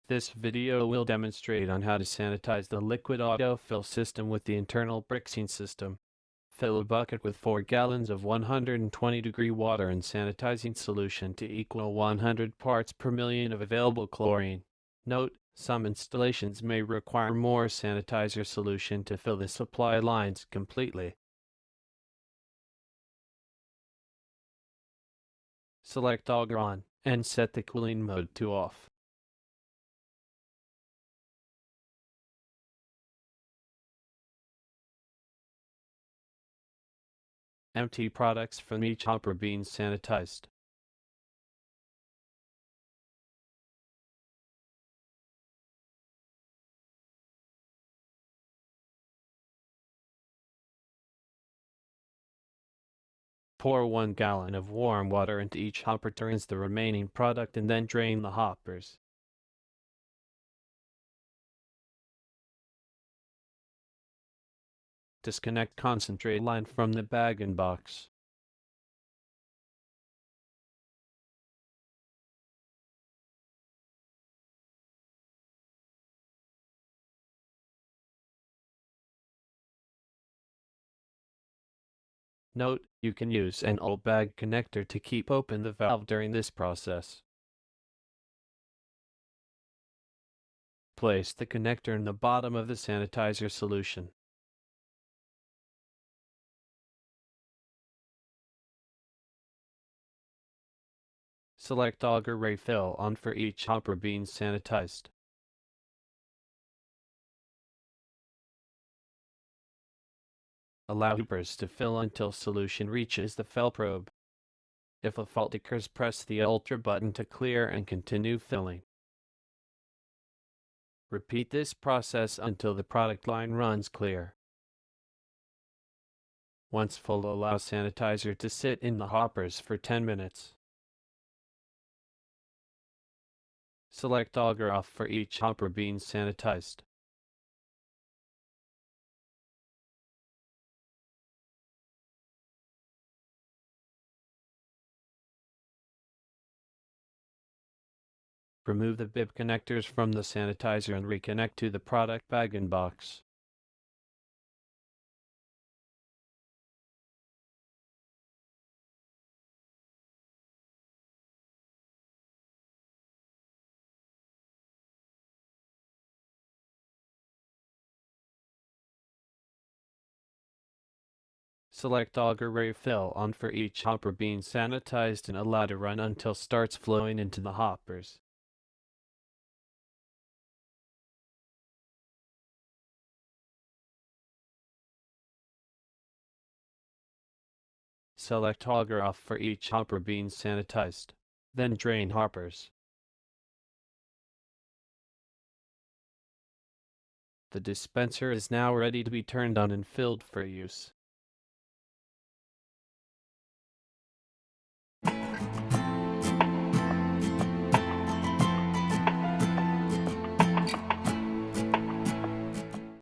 This video will demonstrate on how to sanitize the liquid autofill system with the internal brixing system. Fill a bucket with 4 gallons of 120-degree water and sanitizing solution to equal 100 parts per million of available chlorine. Note, some installations may require more sanitizer solution to fill the supply lines completely. Select auger on and set the cooling mode to off. Empty products from each hopper being sanitized. Pour 1 gallon of warm water into each hopper to rinse the remaining product and then drain the hoppers. Disconnect concentrate line from the bag and box. Note, you can use an old bag connector to keep open the valve during this process. Place the connector in the bottom of the sanitizer solution. Select auger refill on for each hopper being sanitized. Allow hoppers to fill until solution reaches the fill probe. If a fault occurs, press the Ultra button to clear and continue filling. Repeat this process until the product line runs clear. Once full, allow sanitizer to sit in the hoppers for 10 minutes. Select auger off for each hopper being sanitized. Remove the bib connectors from the sanitizer and reconnect to the product bag and box. Select auger refill on for each hopper being sanitized and allow to run until starts flowing into the hoppers. Select auger off for each hopper being sanitized. Then drain hoppers. The dispenser is now ready to be turned on and filled for use.